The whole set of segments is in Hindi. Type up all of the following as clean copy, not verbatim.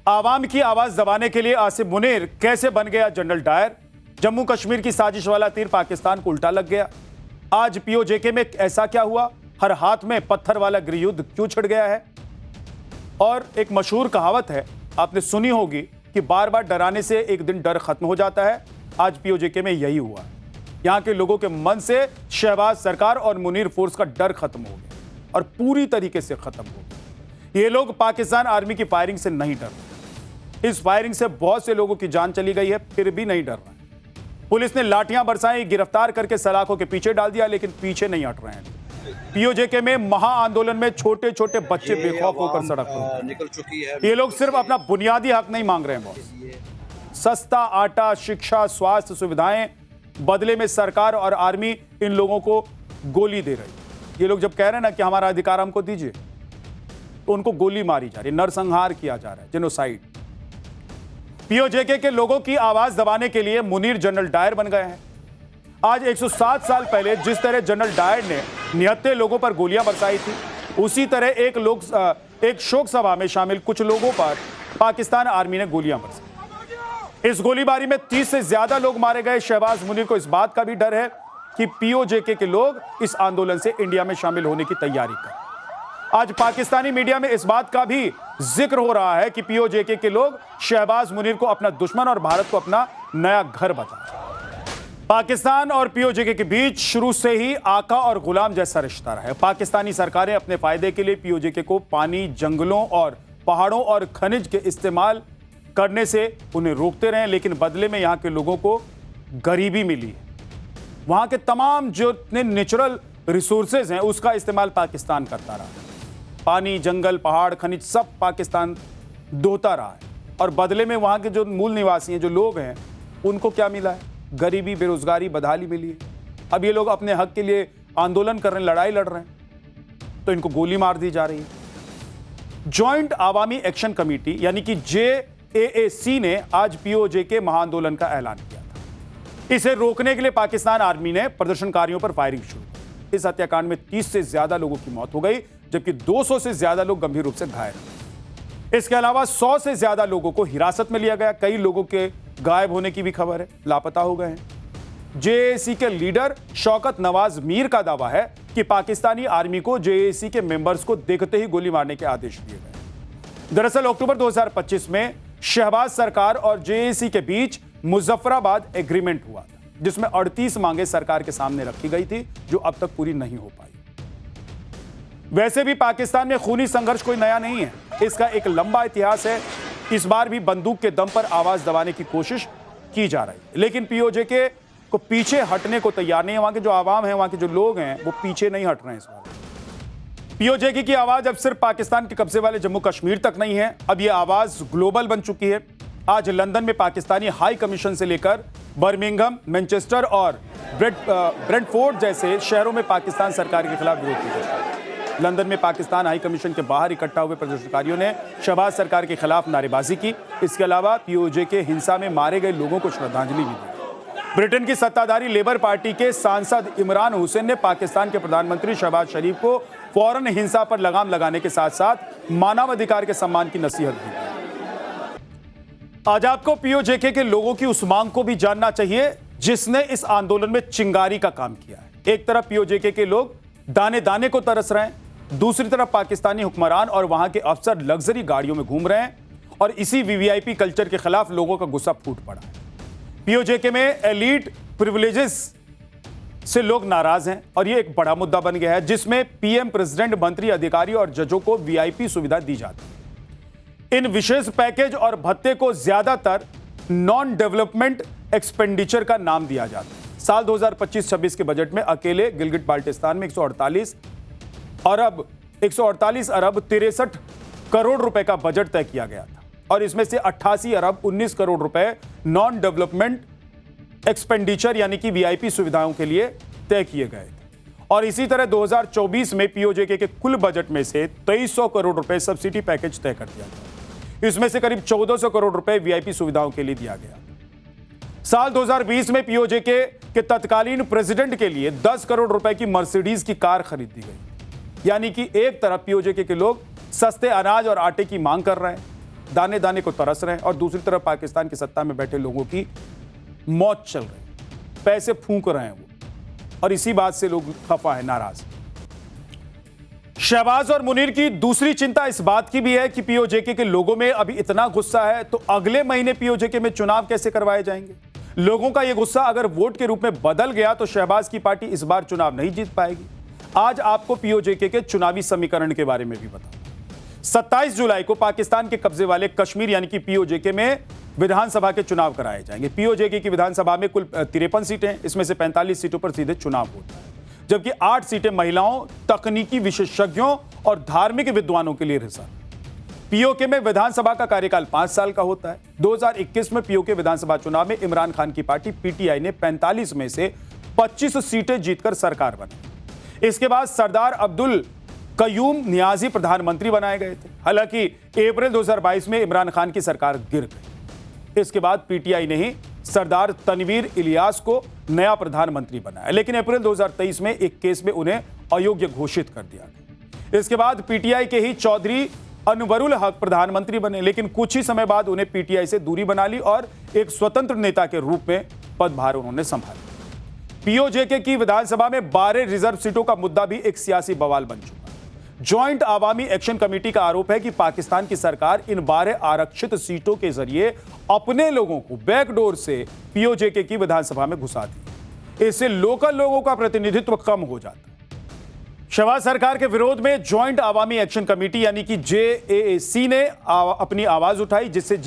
आवाम की आवाज दबाने के लिए आसिफ मुनीर कैसे बन गया जनरल डायर? जम्मू कश्मीर की साजिश वाला तीर पाकिस्तान को उल्टा लग गया। आज पीओजेके में ऐसा क्या हुआ? हर हाथ में पत्थर वाला गृहयुद्ध क्यों छिड़ गया है? और एक मशहूर कहावत है, आपने सुनी होगी कि बार बार डराने से एक दिन डर खत्म हो जाता है। आज पीओजेके में यही हुआ। यहां के लोगों के मन से शहबाज सरकार और मुनीर फोर्स का डर खत्म हो गया और पूरी तरीके से खत्म हो गया। ये लोग पाकिस्तान आर्मी की फायरिंग से नहीं डर रहे। इस फायरिंग से बहुत से लोगों की जान चली गई है, फिर भी नहीं डर रहे। पुलिस ने लाठियां बरसाई, गिरफ्तार करके सलाखों के पीछे डाल दिया, लेकिन पीछे नहीं हट रहे हैं। पीओजेके में महाआंदोलन में छोटे छोटे बच्चे बेखौफ होकर सड़क पर निकल चुकी है। ये लोग सिर्फ अपना बुनियादी हक नहीं मांग रहे हैं बॉस। सस्ता आटा, शिक्षा, स्वास्थ्य सुविधाएं, बदले में सरकार और आर्मी इन लोगों को गोली दे रही है। ये लोग जब कह रहे हैं ना कि हमारा अधिकार हमको दीजिए, तो उनको गोली मारी जा रही है, नरसंहार किया जा रहा है, जेनोसाइड। पीओजेके के लोगों की आवाज दबाने के लिए मुनीर जनरल डायर बन गए हैं। आज 107 साल पहले जिस तरह जनरल डायर ने निहत्थे लोगों पर गोलियां बरसाई थी, उसी तरह एक शोक सभा में शामिल कुछ लोगों पर पाकिस्तान आर्मी ने गोलियां बरसाई। इस गोलीबारी में 30 से ज्यादा लोग मारे गए। शहबाज मुनीर को इस बात का भी डर है कि पीओजेके के लोग इस आंदोलन से इंडिया में शामिल होने की तैयारी कर। आज पाकिस्तानी मीडिया में इस बात का भी जिक्र हो रहा है कि पीओजेके के लोग शहबाज मुनीर को अपना दुश्मन और भारत को अपना नया घर बता। पाकिस्तान और पीओजेके के बीच शुरू से ही आका और गुलाम जैसा रिश्ता रहा है। पाकिस्तानी सरकारें अपने फायदे के लिए पीओजेके को पानी, जंगलों और पहाड़ों और खनिज के इस्तेमाल करने से उन्हें रोकते रहे, लेकिन बदले में यहां के लोगों को गरीबी मिली है। वहां के तमाम जो इतने नेचुरल रिसोर्सेज हैं उसका इस्तेमाल पाकिस्तान करता रहा। पानी, जंगल, पहाड़, खनिज सब पाकिस्तान दोहता रहा है, और बदले में वहां के जो मूल निवासी हैं, जो लोग हैं, उनको क्या मिला है? गरीबी, बेरोजगारी, बदहाली मिली है। अब ये लोग अपने हक के लिए आंदोलन कर रहे हैं, लड़ाई लड़ रहे हैं, तो इनको गोली मार दी जा रही है। जॉइंट आवामी एक्शन कमेटी यानी कि JAAC ने आज पीओजेके महाआंदोलन का ऐलान किया था। इसे रोकने के लिए पाकिस्तान आर्मी ने प्रदर्शनकारियों पर फायरिंग शुरू की। इस हत्याकांड में 30 से ज्यादा लोगों की मौत हो गई, जबकि 200 से ज्यादा लोग गंभीर रूप से घायल हुए। इसके अलावा 100 से ज्यादा लोगों को हिरासत में लिया गया। कई लोगों के गायब होने की भी खबर है, लापता हो गए हैं। JAAC के लीडर शौकत नवाज मीर का दावा है कि पाकिस्तानी आर्मी को JAAC के मेंबर्स को देखते ही गोली मारने के आदेश दिए गए। दरअसल अक्टूबर 2025 में शहबाज सरकार और JAAC के बीच मुजफ्फराबाद एग्रीमेंट हुआ था, जिसमें 38 मांगे सरकार के सामने रखी गई थी, जो अब तक पूरी नहीं हो पाई। वैसे भी पाकिस्तान में खूनी संघर्ष कोई नया नहीं है, इसका एक लंबा इतिहास है। इस बार भी बंदूक के दम पर आवाज दबाने की कोशिश की जा रही है, लेकिन पीओजेके को पीछे हटने को तैयार नहीं है। वहां के जो आवाम है, वहां के जो लोग हैं, वो पीछे नहीं हट रहे हैं। इस बार पीओजेके की आवाज अब सिर्फ पाकिस्तान के कब्जे वाले जम्मू कश्मीर तक नहीं है, अब यह आवाज ग्लोबल बन चुकी है। आज लंदन में पाकिस्तानी हाई कमीशन से लेकर बर्मिंघम, मैनचेस्टर और ब्रेंटफोर्ड जैसे शहरों में पाकिस्तान सरकार के खिलाफ विरोध किया। लंदन में पाकिस्तान हाई कमीशन के बाहर इकट्ठा हुए प्रदर्शनकारियों ने शहबाज सरकार के खिलाफ नारेबाजी की। इसके अलावा पीओजेके हिंसा में मारे गए लोगों को श्रद्धांजलि भी दी। ब्रिटेन की सत्ताधारी लेबर पार्टी के सांसद इमरान हुसैन ने पाकिस्तान के प्रधानमंत्री शहबाज शरीफ को फौरन हिंसा पर लगाम लगाने के साथ साथ मानवाधिकार के सम्मान की नसीहत दी। आज आपको पीओजेके के लोगों की उस मांग को भी जानना चाहिए जिसने इस आंदोलन में चिंगारी का काम किया है। एक तरफ पीओजेके के लोग दाने दाने को तरस रहे हैं, दूसरी तरफ पाकिस्तानी हुक्मरान और वहां के अफसर लग्जरी गाड़ियों में घूम रहे हैं, और इसी वीवीआईपी कल्चर के खिलाफ लोगों का गुस्सा फूट पड़ा है। पीओजेके में एलीट प्रिविलेजेस से लोग नाराज हैं, और यह एक बड़ा मुद्दा बन गया है, जिसमें पीएम, प्रेसिडेंट, मंत्री, अधिकारी और जजों को वीआईपी सुविधा दी जाती है। इन विशेष पैकेज और भत्ते को ज्यादातर नॉन डेवलपमेंट एक्सपेंडिचर का नाम दिया जाता है। साल 2025-26 के बजट में अकेले गिलगिट बाल्टिस्तान में 148 अरब 63 करोड़ रुपए का बजट तय किया गया था, और इसमें से 88 अरब 19 करोड़ रुपए नॉन डेवलपमेंट एक्सपेंडिचर यानी कि वीआईपी सुविधाओं के लिए तय किए गए थे। और इसी तरह 2024 में पीओजेके के कुल बजट में से 2300 करोड़ रुपए सब्सिडी पैकेज तय कर दिया गया। इसमें से करीब 1400 करोड़ रुपए वीआईपी सुविधाओं के लिए दिया गया। साल 2020 में पीओजेके के तत्कालीन प्रेसिडेंट के लिए 10 करोड़ रुपए की मर्सिडीज की कार खरीद दी गई। यानी कि एक तरफ पीओजेके के लोग सस्ते अनाज और आटे की मांग कर रहे हैं, दाने दाने को तरस रहे हैं और दूसरी तरफ पाकिस्तान की सत्ता में बैठे लोगों की मौत चल रही है, पैसे फूंक रहे हैं वो, और इसी बात से लोग खफा है, नाराज। शहबाज और मुनीर की दूसरी चिंता इस बात की भी है कि पीओजेके के लोगों में अभी इतना गुस्सा है तो अगले महीने पीओजेके में चुनाव कैसे करवाए जाएंगे। लोगों का यह गुस्सा अगर वोट के रूप में बदल गया तो शहबाज की पार्टी इस बार चुनाव नहीं जीत पाएगी। आज आपको पीओजेके के चुनावी समीकरण के बारे में भी बताऊं। 27 जुलाई को पाकिस्तान के कब्जे वाले कश्मीर यानी कि पीओजेके में विधानसभा के चुनाव कराए जाएंगे। पीओजेके की विधानसभा में कुल 53 सीटें, इसमें से 45 सीटों पर सीधे चुनाव होता है, जबकि 8 सीटें महिलाओं, तकनीकी विशेषज्ञों और धार्मिक विद्वानों के लिए रिजर्व। पीओके में विधानसभा का कार्यकाल 5 साल का होता है। 2021 में पीओके विधानसभा चुनाव में इमरान खान की पार्टी पीटीआई ने 45 में से 25 सीटें जीतकर सरकार बनाई। इसके बाद सरदार अब्दुल कयूम नियाजी प्रधानमंत्री बनाए गए थे। हालांकि अप्रैल 2022 में इमरान खान की सरकार गिर गई। इसके बाद पीटीआई ने ही सरदार तनवीर इलियास को नया प्रधानमंत्री बनाया, लेकिन अप्रैल 2023 में एक केस में उन्हें अयोग्य घोषित कर दिया गया। इसके बाद पीटीआई के ही चौधरी अनवरुल हक प्रधानमंत्री बने, लेकिन कुछ ही समय बाद उन्हें पीटीआई से दूरी बना ली और एक स्वतंत्र नेता के रूप में पदभार उन्होंने संभाला। पीओजेके की विधानसभा में 12 रिजर्व सीटों का मुद्दा भी एक सियासी बवाल बन चुका है। ज्वाइंट आवामी एक्शन कमेटी का आरोप है कि पाकिस्तान की सरकार इन 12 आरक्षित सीटों के जरिए अपने लोगों को बैकडोर से पीओजेके की विधानसभा में घुसाती है। इससे लोकल लोगों का प्रतिनिधित्व कम हो जाता है। शहबाज सरकार के विरोध में ज्वाइंट आवामी एक्शन कमेटी यानी कि जेएसी ने अपनी आवाज उठाई, जिससे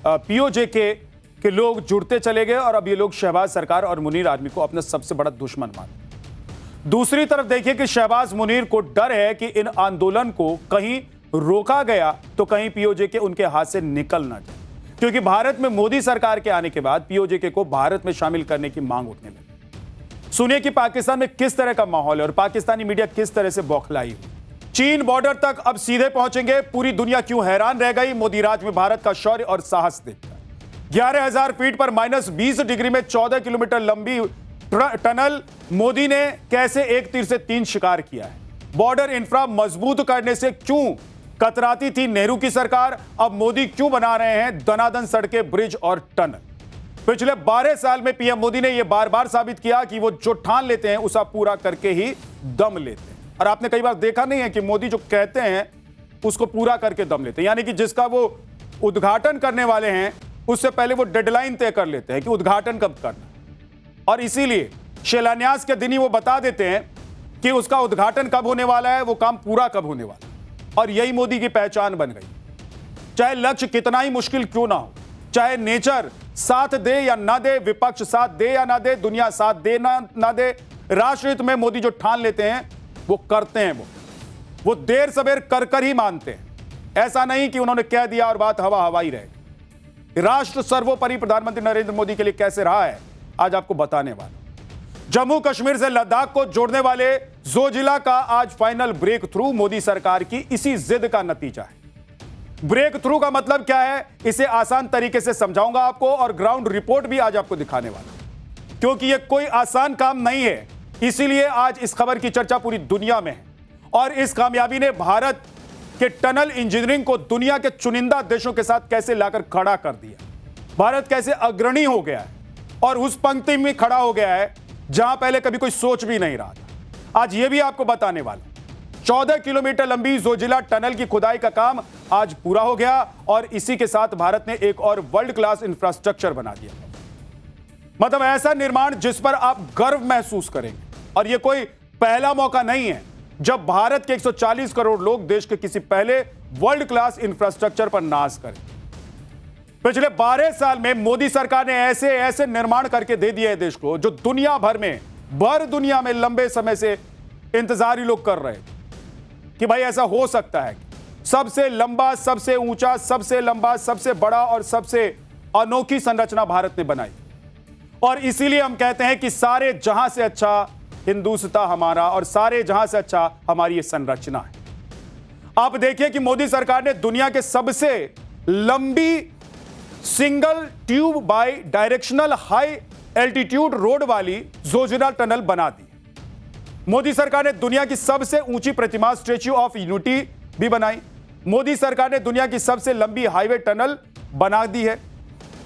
पीओजेके के लोग जुड़ते चले गए और अब ये लोग शहबाज सरकार और मुनीर आर्मी को अपना सबसे बड़ा दुश्मन मानते। दूसरी तरफ देखिए कि शहबाज मुनीर को डर है कि इन आंदोलन को कहीं रोका गया तो कहीं पीओजेके उनके हाथ से निकल ना जाए, क्योंकि भारत में मोदी सरकार के आने के बाद पीओजेके को भारत में शामिल करने की मांग उठने लगी। सुनिए कि पाकिस्तान में किस तरह का माहौल है और पाकिस्तानी मीडिया किस तरह से बौखलाई हुई। चीन बॉर्डर तक अब सीधे पहुंचेंगे, पूरी दुनिया क्यों हैरान रह गई मोदी राज में भारत का शौर्य और साहस देखकर। 11,000 फीट पर -20 डिग्री में 14 किलोमीटर लंबी टनल मोदी ने कैसे एक तीर से 3 शिकार किया है। बॉर्डर इंफ्रा मजबूत करने से क्यों कतराती थी नेहरू की सरकार, अब मोदी क्यों बना रहे हैं दनादन सड़कें, ब्रिज और टनल। पिछले 12 साल में पीएम मोदी ने यह बार बार साबित किया कि वो जो ठान लेते हैं उसे पूरा करके ही दम लेते हैं। और आपने कई बार देखा नहीं है कि मोदी जो कहते हैं उसको पूरा करके दम लेते हैं, यानी कि जिसका वो उद्घाटन करने वाले हैं उससे पहले वो डेडलाइन तय कर लेते हैं कि उद्घाटन कब करना, और इसीलिए शिलान्यास के दिन ही वो बता देते हैं कि उसका उद्घाटन कब होने वाला है, वो काम पूरा कब होने वाला है। और यही मोदी की पहचान बन गई। चाहे लक्ष्य कितना ही मुश्किल क्यों ना हो, चाहे नेचर साथ दे या ना दे, विपक्ष साथ दे या ना दे, दुनिया साथ दे ना दे, राष्ट्रहित में मोदी जो ठान लेते हैं वो करते हैं। वो देर सवेर कर ही मानते हैं। ऐसा नहीं कि उन्होंने कह दिया और बात हवा हवाई रहे। राष्ट्र सर्वोपरि प्रधानमंत्री नरेंद्र मोदी के लिए कैसे रहा है आज आपको बताने वाला। जम्मू कश्मीर से लद्दाख को जोड़ने वाले जोजिला का आज फाइनल ब्रेक थ्रू मोदी सरकार की इसी जिद का नतीजा है। ब्रेक थ्रू का मतलब क्या है, इसे आसान तरीके से समझाऊंगा आपको और ग्राउंड रिपोर्ट भी आज आपको दिखाने वाला, क्योंकि यह कोई आसान काम नहीं है। इसीलिए आज इस खबर की चर्चा पूरी दुनिया में है और इस कामयाबी ने भारत के टनल इंजीनियरिंग को दुनिया के चुनिंदा देशों के साथ कैसे लाकर खड़ा कर दिया। भारत कैसे अग्रणी हो गया है और उस पंक्ति में खड़ा हो गया है जहां पहले कभी कोई सोच भी नहीं रहा था। आज यह भी आपको बताने वाला। 14 किलोमीटर लंबी जोजिला टनल की खुदाई का काम आज पूरा हो गया और इसी के साथ भारत ने एक और वर्ल्ड क्लास इंफ्रास्ट्रक्चर बना दिया। मतलब ऐसा निर्माण जिस पर आप गर्व महसूस करेंगे। और यह कोई पहला मौका नहीं है जब भारत के 140 करोड़ लोग देश के किसी पहले वर्ल्ड क्लास इंफ्रास्ट्रक्चर पर नाज करें। पिछले 12 साल में मोदी सरकार ने ऐसे ऐसे निर्माण करके दे दिए देश को जो दुनिया भर में, भर दुनिया में लंबे समय से इंतजार ही लोग कर रहे थे कि भाई ऐसा हो सकता है। सबसे लंबा, सबसे ऊंचा, सबसे लंबा, सबसे बड़ा और सबसे अनोखी संरचना भारत ने बनाई। और इसीलिए हम कहते हैं कि सारे जहां से अच्छा हिंदुस्तान हमारा और सारे जहां से अच्छा हमारी ये संरचना है। आप देखिए कि मोदी सरकार ने दुनिया के सबसे लंबी single tube bye directional high altitude road वाली जोजिला टनल बना दी। मोदी सरकार ने दुनिया की सबसे ऊंची प्रतिमा स्टैच्यू ऑफ यूनिटी भी बनाई। मोदी सरकार ने दुनिया की सबसे लंबी हाईवे टनल बना दी है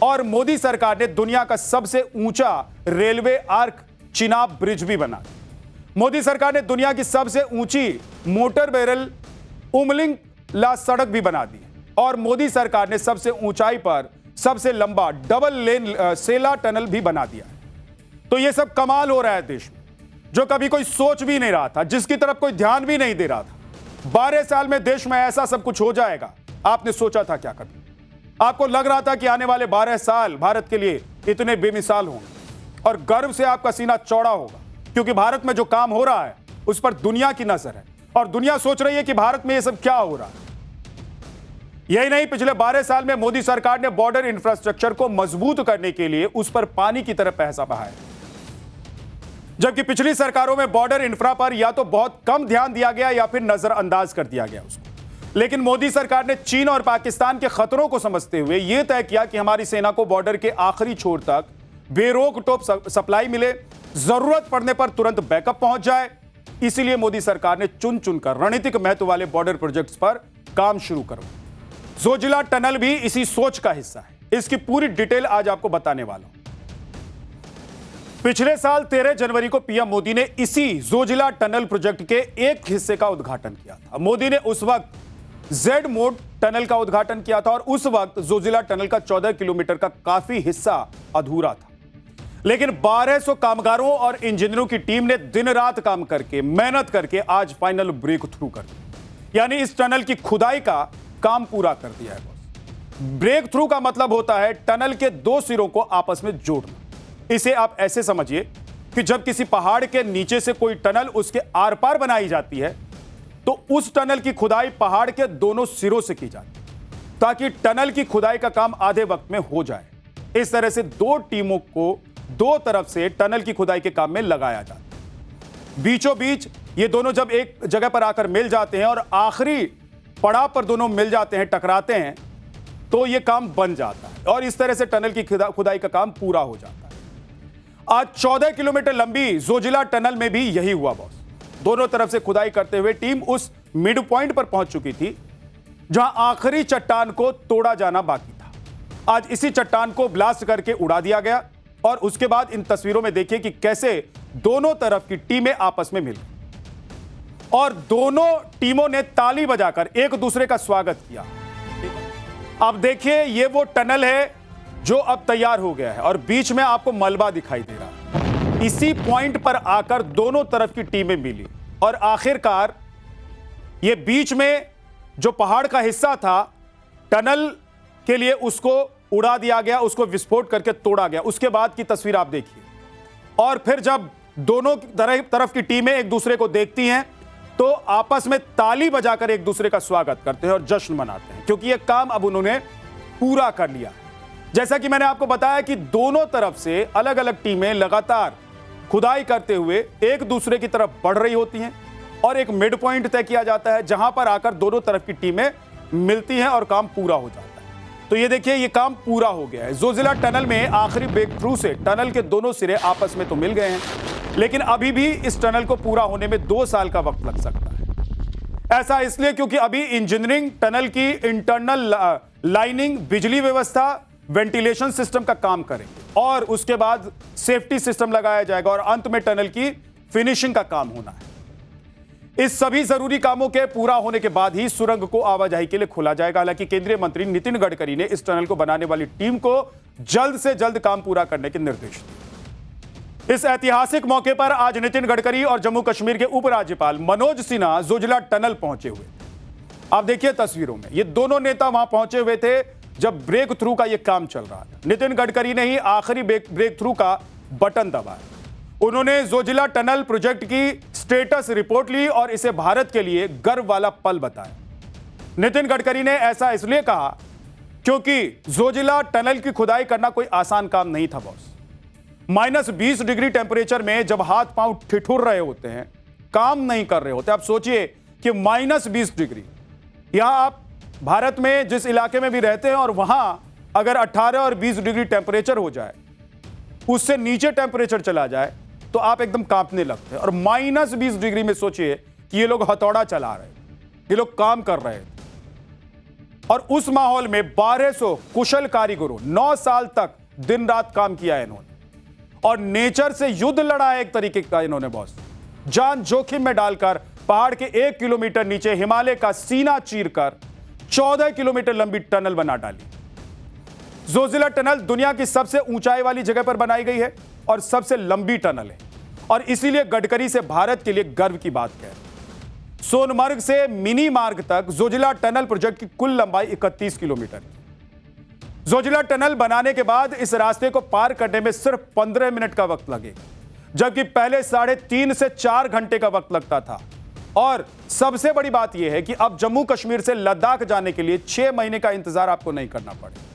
और मोदी सरकार ने दुनिया का सबसे ऊंचा रेलवे आर्क चिनाब ब्रिज भी बना दिया। मोदी सरकार ने दुनिया की सबसे ऊंची मोटर बैरल उमलिंग ला सड़क भी बना दी और मोदी सरकार ने सबसे ऊंचाई पर सबसे लंबा डबल लेन सेला टनल भी बना दिया। तो यह सब कमाल हो रहा है देश में, जो कभी कोई सोच भी नहीं रहा था, जिसकी तरफ कोई ध्यान भी नहीं दे रहा था। 12 साल में देश में ऐसा सब कुछ हो जाएगा, आपने सोचा था क्या कभी? आपको लग रहा था कि आने वाले 12 साल भारत के लिए इतने बेमिसाल होंगे और गर्व से आपका सीना चौड़ा होगा, क्योंकि भारत में जो काम हो रहा है उस पर दुनिया की नजर है और दुनिया सोच रही है कि भारत में यह सब क्या हो रहा है। यही नहीं, पिछले 12 साल में मोदी सरकार ने बॉर्डर इंफ्रास्ट्रक्चर को मजबूत करने के लिए उस पर पानी की तरह पैसा बहाया, जबकि पिछली सरकारों में बॉर्डर इंफ्रा पर या तो बहुत कम ध्यान दिया गया या फिर नजरअंदाज कर दिया गया उसको। लेकिन मोदी सरकार ने चीन और पाकिस्तान के खतरों को समझते हुए यह तय किया कि हमारी सेना को बॉर्डर के आखिरी छोर तक बेरोक टोक सप्लाई मिले, जरूरत पड़ने पर तुरंत बैकअप पहुंच जाए। इसीलिए मोदी सरकार ने चुन चुनकर रणनीतिक महत्व वाले बॉर्डर प्रोजेक्ट्स पर काम शुरू करवाया। जोजिला टनल भी इसी सोच का हिस्सा है। इसकी पूरी डिटेल आज आपको बताने वाला हूं। पिछले साल 13 जनवरी को पीएम मोदी ने इसी जोजिला टनल प्रोजेक्ट के एक हिस्से का उद्घाटन किया था। मोदी ने उस वक्त जेड मोड टनल का उद्घाटन किया था और उस वक्त जोजिला टनल का 14 किलोमीटर का काफी हिस्सा अधूरा था। लेकिन 1200 कामगारों और इंजीनियरों की टीम ने दिन रात काम करके, मेहनत करके आज फाइनल ब्रेक थ्रू कर दिया, यानी इस टनल की खुदाई का काम पूरा कर दिया है बॉस। ब्रेक थ्रू का मतलब होता है टनल के दो सिरों को आपस में जोड़ना। इसे आप ऐसे समझिए कि जब किसी पहाड़ के नीचे से कोई टनल उसके आर पार बनाई जाती है तो उस टनल की खुदाई पहाड़ के दोनों सिरों से की जाती है ताकि टनल की खुदाई का काम आधे वक्त में हो जाए। इस तरह से दो टीमों को दो तरफ से टनल की खुदाई के काम में लगाया जाता है। बीचों बीच ये दोनों जब एक जगह पर आकर मिल जाते हैं और आखिरी पड़ाव पर दोनों मिल जाते हैं, टकराते हैं, तो यह काम बन जाता है और इस तरह से टनल की खुदाई का काम पूरा हो जाता है। आज 14 किलोमीटर लंबी जोजिला टनल में भी यही हुआ बॉस। दोनों तरफ से खुदाई करते हुए टीम उस मिड पॉइंट पर पहुंच चुकी थी जहां आखिरी चट्टान को तोड़ा जाना बाकी था। आज इसी चट्टान को ब्लास्ट करके उड़ा दिया गया और उसके बाद इन तस्वीरों में देखिए कि कैसे दोनों तरफ की टीमें आपस में मिल गई और दोनों टीमों ने ताली बजाकर एक दूसरे का स्वागत किया। अब देखिए, ये वो टनल है जो अब तैयार हो गया है और बीच में आपको मलबा दिखाई दे रहा है। इसी पॉइंट पर आकर दोनों तरफ की टीमें मिली और आखिरकार ये बीच में जो पहाड़ का हिस्सा था टनल के लिए, उसको उड़ा दिया गया, उसको विस्फोट करके तोड़ा गया। उसके बाद की तस्वीर आप देखिए और फिर जब दोनों तरफ की टीमें एक दूसरे को देखती हैं तो आपस में ताली बजाकर एक दूसरे का स्वागत करते हैं और जश्न मनाते हैं, क्योंकि यह काम अब उन्होंने पूरा कर लिया। जैसा कि मैंने आपको बताया कि दोनों तरफ से अलग अलग टीमें लगातार खुदाई करते हुए एक दूसरे की तरफ बढ़ रही होती हैं और एक मिड पॉइंट तय किया जाता है जहां पर आकर दोनों तरफ की टीमें मिलती हैं और काम पूरा हो जाता है। तो ये देखिए, ये काम पूरा हो गया है। जोजिला टनल में आखिरी ब्रेक थ्रू से टनल के दोनों सिरे आपस में तो मिल गए हैं, लेकिन अभी भी इस टनल को पूरा होने में 2 साल का वक्त लग सकता है। ऐसा इसलिए क्योंकि अभी इंजीनियरिंग, टनल की इंटरनल लाइनिंग, बिजली व्यवस्था, वेंटिलेशन सिस्टम का काम करेंगे और उसके बाद सेफ्टी सिस्टम लगाया जाएगा और अंत में टनल की फिनिशिंग का काम होना है। इस सभी जरूरी कामों के पूरा होने के बाद ही सुरंग को आवाजाही के लिए खोला जाएगा। हालांकि केंद्रीय मंत्री नितिन गडकरी ने इस टनल को बनाने वाली टीम को जल्द से जल्द काम पूरा करने के निर्देश दिए। इस ऐतिहासिक मौके पर आज नितिन गडकरी और जम्मू कश्मीर के उपराज्यपाल मनोज सिन्हा जोजिला टनल पहुंचे हुए। आप देखिए तस्वीरों में, ये दोनों नेता वहां पहुंचे हुए थे जब ब्रेक थ्रू का यह काम चल रहा था। नितिन गडकरी ने ही आखिरी ब्रेक थ्रू का बटन दबाया। उन्होंने जोजिला टनल प्रोजेक्ट की स्टेटस रिपोर्ट ली और इसे भारत के लिए गर्व वाला पल बताया। नितिन गडकरी ने ऐसा इसलिए कहा क्योंकि जोजिला टनल की खुदाई करना कोई आसान काम नहीं था बॉस। -20 डिग्री टेम्परेचर में जब हाथ पांव ठिठुर रहे होते हैं, काम नहीं कर रहे होते। आप सोचिए कि -20 डिग्री, यहां आप भारत में जिस इलाके में भी रहते हैं और वहां अगर 18 और 20 डिग्री टेम्परेचर हो जाए, उससे नीचे टेम्परेचर चला जाए तो आप एकदम कांपने लगते हैं। और -20 डिग्री में सोचिए कि ये लोग हथौड़ा चला रहे, ये लोग काम कर रहे थे। और उस माहौल में 1200 कुशल कारीगरों 9 साल तक दिन रात काम किया है इन्होंने और नेचर से युद्ध लड़ा है एक तरीके का इन्होंने बॉस। जान जोखिम में डालकर पहाड़ के 1 किलोमीटर नीचे हिमालय का सीना चीरकर 14 किलोमीटर लंबी टनल बना डाली। जोजिला टनल दुनिया की सबसे ऊंचाई वाली जगह पर बनाई गई है और सबसे लंबी टनल है और इसीलिए गडकरी से भारत के लिए गर्व की बात कह रहे हैं। सोनमर्ग से मिनी मार्ग तक जोजिला टनल प्रोजेक्ट की कुल लंबाई 31 किलोमीटर है। जोजिला टनल बनाने के बाद इस रास्ते को पार करने में सिर्फ 15 मिनट का वक्त लगेगा, जबकि पहले 3.5 से 4 घंटे का वक्त लगता था। और सबसे बड़ी बात यह है कि अब जम्मू कश्मीर से लद्दाख जाने के लिए 6 महीने का इंतजार आपको नहीं करना पड़ेगा।